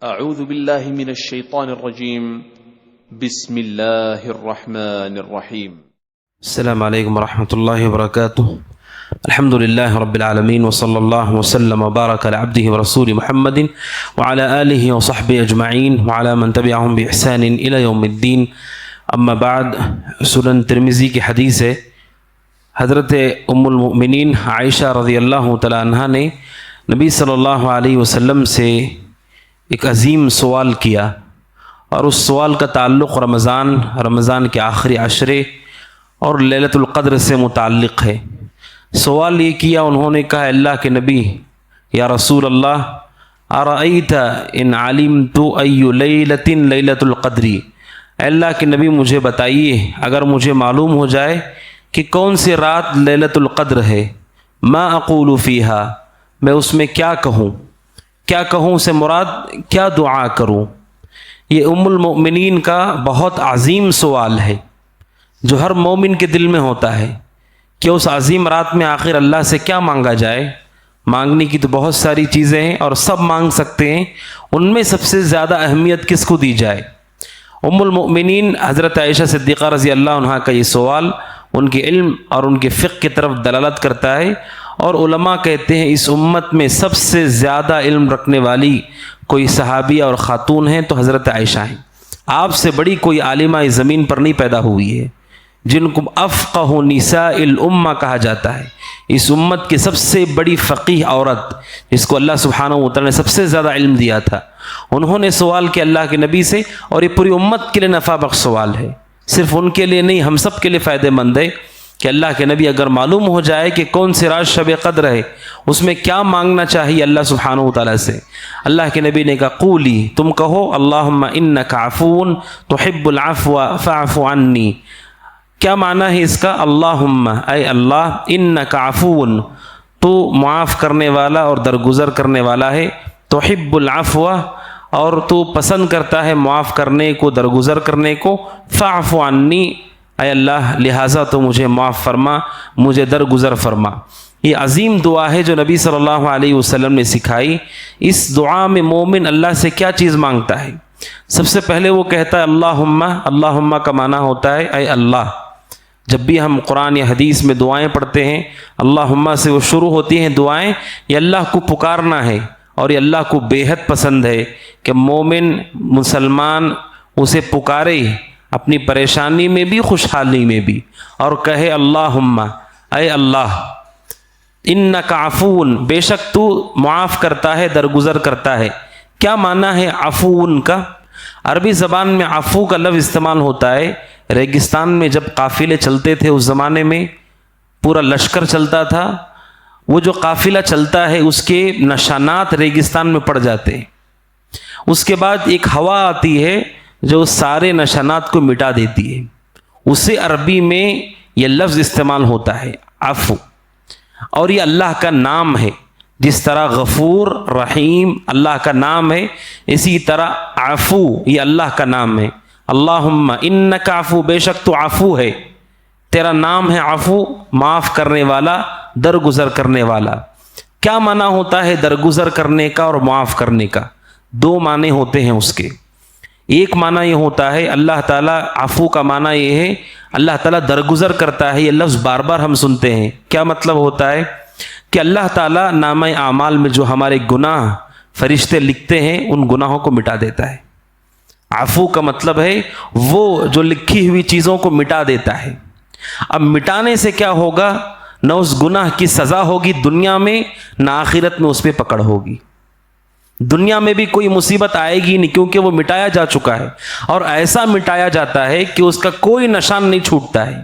اعوذ باللہ من الشیطان الرجیم بسم اللہ الرحمن الرحیم السلام علیکم ورحمۃ اللہ وبرکاتہ. الحمد للہ رب العالمین وصلی اللہ وسلم وبارک علی عبدہ ورسول محمد وعلی آلہ وصحبہ اجمعین وعلی من تبعہم بإحسان الی یوم الدین. اما بعد، سنن ترمذی کی حدیث ہے. حضرت ام المؤمنین عائشہ رضی اللہ تعالی عنہ نے نبی صلی اللہ علیہ وسلم سے ایک عظیم سوال کیا، اور اس سوال کا تعلق رمضان کے آخری عشرے اور لیلۃ القدر سے متعلق ہے. سوال یہ کیا، انہوں نے کہا اللہ کے نبی، یا رسول اللہ، ارأیت ان علمت ای لیلۃ لیلۃ القدر، اللہ کے نبی مجھے بتائیے اگر مجھے معلوم ہو جائے کہ کون سی رات لیلۃ القدر ہے، ما اقول فیہا، میں اس میں کیا کہوں سے مراد کیا دعا کروں. یہ ام المؤمنین کا بہت عظیم سوال ہے جو ہر مومن کے دل میں ہوتا ہے کہ اس عظیم رات میں آخر اللہ سے کیا مانگا جائے. مانگنے کی تو بہت ساری چیزیں ہیں اور سب مانگ سکتے ہیں، ان میں سب سے زیادہ اہمیت کس کو دی جائے. ام المؤمنین حضرت عائشہ صدیقہ رضی اللہ عنہا کا یہ سوال ان کے علم اور ان کے فقہ کی طرف دلالت کرتا ہے، اور علماء کہتے ہیں اس امت میں سب سے زیادہ علم رکھنے والی کوئی صحابیہ اور خاتون ہیں تو حضرت عائشہ ہیں. آپ سے بڑی کوئی عالمہ اس زمین پر نہیں پیدا ہوئی ہے، جن کو افقہ نساء الامہ کہا جاتا ہے. اس امت کی سب سے بڑی فقیہ عورت جس کو اللہ سبحانہ و تعالی نے سب سے زیادہ علم دیا تھا، انہوں نے سوال کیا اللہ کے نبی سے، اور یہ پوری امت کے لیے نفع بخش سوال ہے، صرف ان کے لیے نہیں، ہم سب کے لیے فائدہ مند ہے کہ اللہ کے نبی اگر معلوم ہو جائے کہ کون سی رات شب قدر ہے، اس میں کیا مانگنا چاہیے اللہ سبحانہ و تعالیٰ سے. اللہ کے نبی نے کہا قولی، تم کہو اللہم انک عفو تحب العفو فاعف عنی. کیا معنی ہے اس کا؟ اللہم، اے اللہ، انک عفو، تو معاف کرنے والا اور درگزر کرنے والا ہے، تحب العفو، اور تو پسند کرتا ہے معاف کرنے کو، درگزر کرنے کو، فاعف عنی، اے اللہ لہٰذا تو مجھے معاف فرما، مجھے درگزر فرما. یہ عظیم دعا ہے جو نبی صلی اللہ علیہ وسلم نے سکھائی. اس دعا میں مومن اللہ سے کیا چیز مانگتا ہے؟ سب سے پہلے وہ کہتا ہے اللہم. اللہم کا معنی ہوتا ہے اے اللہ. جب بھی ہم قرآن یا حدیث میں دعائیں پڑھتے ہیں، اللہم سے وہ شروع ہوتی ہیں دعائیں. یہ اللہ کو پکارنا ہے، اور یہ اللہ کو بے حد پسند ہے کہ مومن مسلمان اسے پکارے اپنی پریشانی میں بھی، خوشحالی میں بھی، اور کہے اللہم، اے اللہ، انک عفون، بے شک تو معاف کرتا ہے، درگزر کرتا ہے. کیا معنی ہے عفون کا؟ عربی زبان میں عفو کا لفظ استعمال ہوتا ہے. ریگستان میں جب قافلے چلتے تھے اس زمانے میں، پورا لشکر چلتا تھا، وہ جو قافلہ چلتا ہے اس کے نشانات ریگستان میں پڑ جاتے ہیں. اس کے بعد ایک ہوا آتی ہے جو سارے نشانات کو مٹا دیتی ہے، اسے عربی میں یہ لفظ استعمال ہوتا ہے عفو. اور یہ اللہ کا نام ہے، جس طرح غفور رحیم اللہ کا نام ہے، اسی طرح عفو یہ اللہ کا نام ہے. اللہم انک عفو، بے شک تو عفو ہے، تیرا نام ہے عفو، معاف کرنے والا، درگزر کرنے والا. کیا معنی ہوتا ہے درگزر کرنے کا اور معاف کرنے کا؟ دو معنی ہوتے ہیں اس کے. ایک معنی یہ ہوتا ہے اللہ تعالیٰ، عفو کا معنی یہ ہے اللہ تعالیٰ درگزر کرتا ہے. یہ لفظ بار بار ہم سنتے ہیں. کیا مطلب ہوتا ہے؟ کہ اللہ تعالیٰ نامہ اعمال میں جو ہمارے گناہ فرشتے لکھتے ہیں ان گناہوں کو مٹا دیتا ہے. عفو کا مطلب ہے وہ جو لکھی ہوئی چیزوں کو مٹا دیتا ہے. اب مٹانے سے کیا ہوگا؟ نہ اس گناہ کی سزا ہوگی دنیا میں، نہ آخرت میں اس پہ پکڑ ہوگی. دنیا میں بھی کوئی مصیبت آئے گی نہیں، کیونکہ وہ مٹایا جا چکا ہے، اور ایسا مٹایا جاتا ہے کہ اس کا کوئی نشان نہیں چھوٹتا ہے.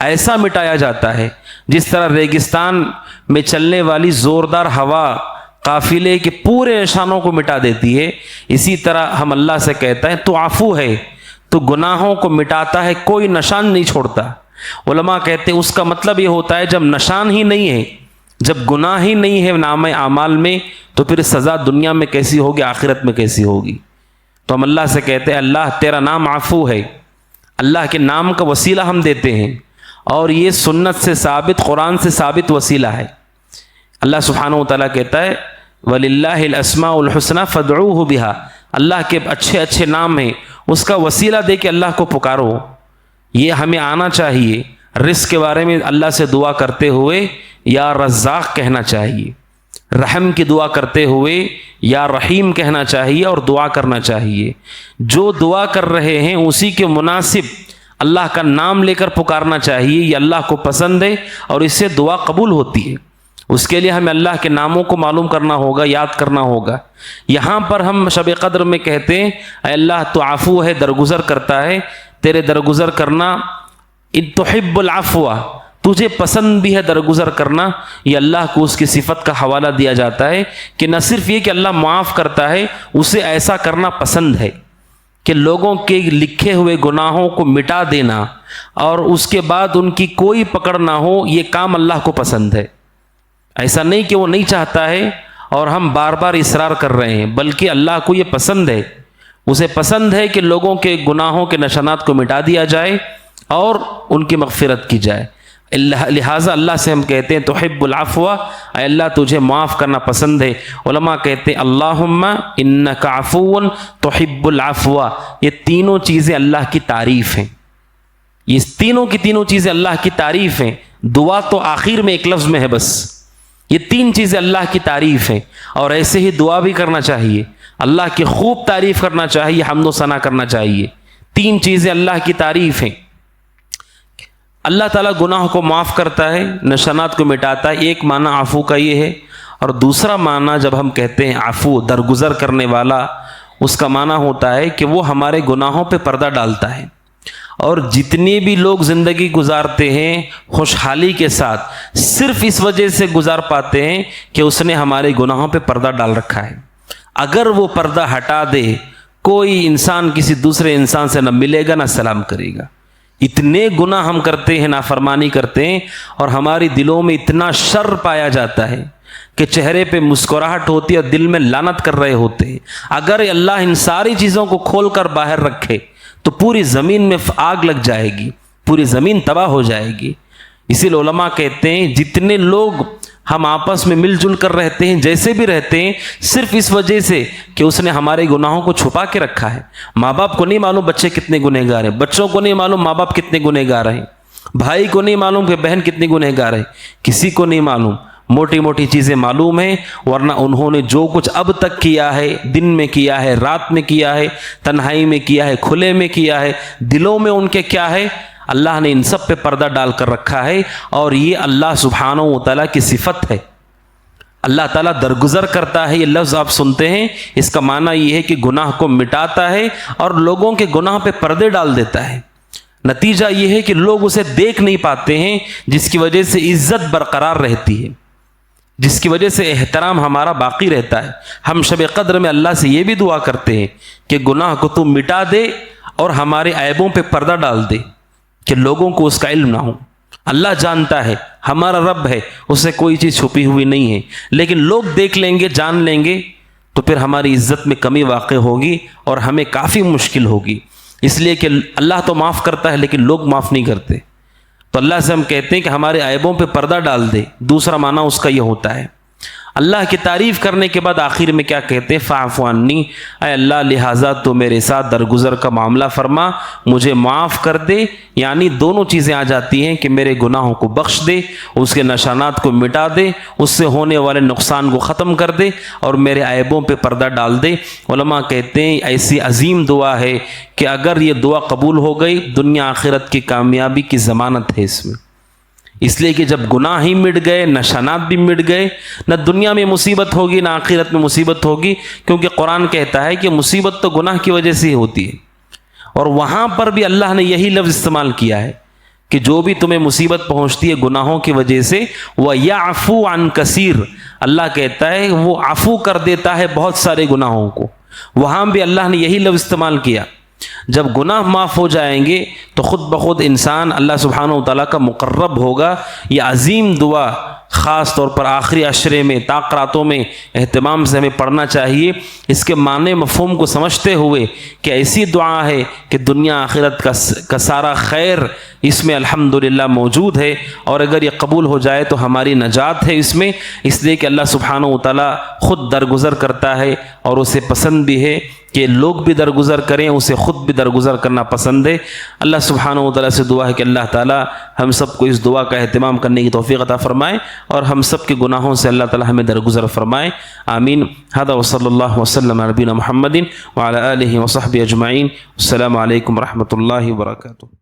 ایسا مٹایا جاتا ہے جس طرح ریگستان میں چلنے والی زوردار ہوا قافلے کے پورے نشانوں کو مٹا دیتی ہے، اسی طرح ہم اللہ سے کہتا ہے تو عفو ہے، تو گناہوں کو مٹاتا ہے، کوئی نشان نہیں چھوڑتا. علماء کہتے ہیں اس کا مطلب یہ ہوتا ہے جب نشان ہی نہیں ہے، جب گناہ ہی نہیں ہے نامہ اعمال میں، تو پھر سزا دنیا میں کیسی ہوگی، آخرت میں کیسی ہوگی. تو ہم اللہ سے کہتے ہیں اللہ تیرا نام عفو ہے. اللہ کے نام کا وسیلہ ہم دیتے ہیں، اور یہ سنت سے ثابت، قرآن سے ثابت وسیلہ ہے. اللہ سبحانہ و تعالیٰ کہتا ہے وَلِلَّهِ الْأَسْمَاءُ الْحُسْنَى فَادْعُوهُ بِهَا، اللہ کے اچھے اچھے نام ہیں، اس کا وسیلہ دے کے اللہ کو پکارو. یہ ہمیں آنا چاہیے. رزق کے بارے میں اللہ سے دعا کرتے ہوئے یا رزاق کہنا چاہیے، رحم کی دعا کرتے ہوئے یا رحیم کہنا چاہیے اور دعا کرنا چاہیے. جو دعا کر رہے ہیں اسی کے مناسب اللہ کا نام لے کر پکارنا چاہیے. یہ اللہ کو پسند ہے اور اس سے دعا قبول ہوتی ہے. اس کے لیے ہمیں اللہ کے ناموں کو معلوم کرنا ہوگا، یاد کرنا ہوگا. یہاں پر ہم شب قدر میں کہتے ہیں اے اللہ تو عفو ہے، درگزر کرتا ہے، تیرے درگزر کرنا تحب العفو، تجھے پسند بھی ہے درگزر کرنا. یہ اللہ کو اس کی صفت کا حوالہ دیا جاتا ہے کہ نہ صرف یہ کہ اللہ معاف کرتا ہے، اسے ایسا کرنا پسند ہے کہ لوگوں کے لکھے ہوئے گناہوں کو مٹا دینا اور اس کے بعد ان کی کوئی پکڑ نہ ہو، یہ کام اللہ کو پسند ہے. ایسا نہیں کہ وہ نہیں چاہتا ہے اور ہم بار بار اصرار کر رہے ہیں، بلکہ اللہ کو یہ پسند ہے. اسے پسند ہے کہ لوگوں کے گناہوں کے نشانات کو مٹا دیا جائے اور ان کی مغفرت کی جائے. لہٰذا اللہ سے ہم کہتے ہیں تحب العفو، اے اللہ تجھے معاف کرنا پسند ہے. علماء کہتے ہیں اللہم انک عفو تحب العفو. یہ تینوں چیزیں اللہ کی تعریف ہیں. یہ تینوں کی تینوں چیزیں اللہ کی تعریف ہیں. دعا تو آخر میں ایک لفظ میں ہے بس. یہ تین چیزیں اللہ کی تعریف ہیں اور ایسے ہی دعا بھی کرنا چاہیے. اللہ کی خوب تعریف کرنا چاہیے، حمد و ثنا کرنا چاہیے. تین چیزیں اللہ کی تعریف ہیں. اللہ تعالیٰ گناہ کو معاف کرتا ہے، نشانات کو مٹاتا ہے. ایک معنی عفو کا یہ ہے. اور دوسرا معنی جب ہم کہتے ہیں عفو درگزر کرنے والا، اس کا معنی ہوتا ہے کہ وہ ہمارے گناہوں پہ پردہ ڈالتا ہے. اور جتنی بھی لوگ زندگی گزارتے ہیں خوشحالی کے ساتھ، صرف اس وجہ سے گزار پاتے ہیں کہ اس نے ہمارے گناہوں پہ پردہ ڈال رکھا ہے. اگر وہ پردہ ہٹا دے، کوئی انسان کسی دوسرے انسان سے نہ ملے گا نہ سلام کرے گا. اتنے گناہ ہم کرتے ہیں، نافرمانی کرتے ہیں، اور ہماری دلوں میں اتنا شر پایا جاتا ہے کہ چہرے پہ مسکراہٹ ہوتی ہے اور دل میں لعنت کر رہے ہوتے ہیں. اگر اللہ ان ساری چیزوں کو کھول کر باہر رکھے تو پوری زمین میں آگ لگ جائے گی، پوری زمین تباہ ہو جائے گی. اسی لیے علماء کہتے ہیں جتنے لوگ ہم آپس میں مل جل کر رہتے ہیں، جیسے بھی رہتے ہیں، صرف اس وجہ سے کہ اس نے ہمارے گناہوں کو چھپا کے رکھا ہے. ماں باپ کو نہیں معلوم بچے کتنے گنہگار ہیں، بچوں کو نہیں معلوم ماں باپ کتنے گنہگار ہیں، بھائی کو نہیں معلوم کہ بہن کتنی گنہگار ہے، کسی کو نہیں معلوم. موٹی موٹی چیزیں معلوم ہیں، ورنہ انہوں نے جو کچھ اب تک کیا ہے، دن میں کیا ہے، رات میں کیا ہے، تنہائی میں کیا ہے، کھلے میں کیا ہے، دلوں میں ان کے کیا ہے، اللہ نے ان سب پہ پردہ ڈال کر رکھا ہے. اور یہ اللہ سبحانہ و تعالیٰ کی صفت ہے. اللہ تعالیٰ درگزر کرتا ہے. یہ لفظ آپ سنتے ہیں، اس کا معنی یہ ہے کہ گناہ کو مٹاتا ہے اور لوگوں کے گناہ پہ پردے ڈال دیتا ہے. نتیجہ یہ ہے کہ لوگ اسے دیکھ نہیں پاتے ہیں، جس کی وجہ سے عزت برقرار رہتی ہے، جس کی وجہ سے احترام ہمارا باقی رہتا ہے. ہم شب قدر میں اللہ سے یہ بھی دعا کرتے ہیں کہ گناہ کو تو مٹا دے اور ہمارے عیبوں پہ پردہ ڈال دے کہ لوگوں کو اس کا علم نہ ہو. اللہ جانتا ہے، ہمارا رب ہے، اس سے کوئی چیز چھپی ہوئی نہیں ہے. لیکن لوگ دیکھ لیں گے، جان لیں گے تو پھر ہماری عزت میں کمی واقع ہوگی اور ہمیں کافی مشکل ہوگی. اس لیے کہ اللہ تو معاف کرتا ہے لیکن لوگ معاف نہیں کرتے. تو اللہ سے ہم کہتے ہیں کہ ہمارے عیبوں پہ پردہ ڈال دے. دوسرا معنی اس کا یہ ہوتا ہے. اللہ کی تعریف کرنے کے بعد آخر میں کیا کہتے ہیں؟ فاعف عنی، اے اللہ لہٰذا تو میرے ساتھ درگزر کا معاملہ فرما، مجھے معاف کر دے. یعنی دونوں چیزیں آ جاتی ہیں کہ میرے گناہوں کو بخش دے، اس کے نشانات کو مٹا دے، اس سے ہونے والے نقصان کو ختم کر دے اور میرے عیبوں پہ پردہ ڈال دے. علماء کہتے ہیں ایسی عظیم دعا ہے کہ اگر یہ دعا قبول ہو گئی، دنیا آخرت کی کامیابی کی ضمانت ہے اس میں. اس لیے کہ جب گناہ ہی مٹ گئے، نشانات بھی مٹ گئے، نہ دنیا میں مصیبت ہوگی نہ آخرت میں مصیبت ہوگی. کیونکہ قرآن کہتا ہے کہ مصیبت تو گناہ کی وجہ سے ہی ہوتی ہے. اور وہاں پر بھی اللہ نے یہی لفظ استعمال کیا ہے کہ جو بھی تمہیں مصیبت پہنچتی ہے گناہوں کی وجہ سے، وَيَعْفُو عَنْ كَثِيرٍ، اللہ کہتا ہے وہ عفو کر دیتا ہے بہت سارے گناہوں کو. وہاں بھی اللہ نے یہی لفظ استعمال کیا. جب گناہ معاف ہو جائیں گے تو خود بخود انسان اللہ سبحانہ و تعالیٰ کا مقرب ہوگا. یہ عظیم دعا خاص طور پر آخری عشرے میں، تاقراتوں میں اہتمام سے ہمیں پڑھنا چاہیے. اس کے معنی مفہوم کو سمجھتے ہوئے کہ ایسی دعا ہے کہ دنیا آخرت کا سارا خیر اس میں الحمدللہ موجود ہے، اور اگر یہ قبول ہو جائے تو ہماری نجات ہے اس میں. اس لیے کہ اللہ سبحانہ و تعالیٰ خود درگزر کرتا ہے اور اسے پسند بھی ہے کہ لوگ بھی درگزر کریں، اسے خود بھی درگزر کرنا پسند ہے۔ اللہ سبحانہ و تعالیٰ سے دعا ہے کہ اللہ تعالیٰ ہم سب کو اس دعا کا اہتمام کرنے کی توفیق عطا فرمائے اور ہم سب کے گناہوں سے اللہ تعالیٰ ہمیں درگزر فرمائے، آمین۔ ھذا وصلی اللہ وسلم علی نبینا محمد وعلی آلہ وصحبہ اجمعین۔ السلام علیکم ورحمۃ اللہ وبرکاتہ۔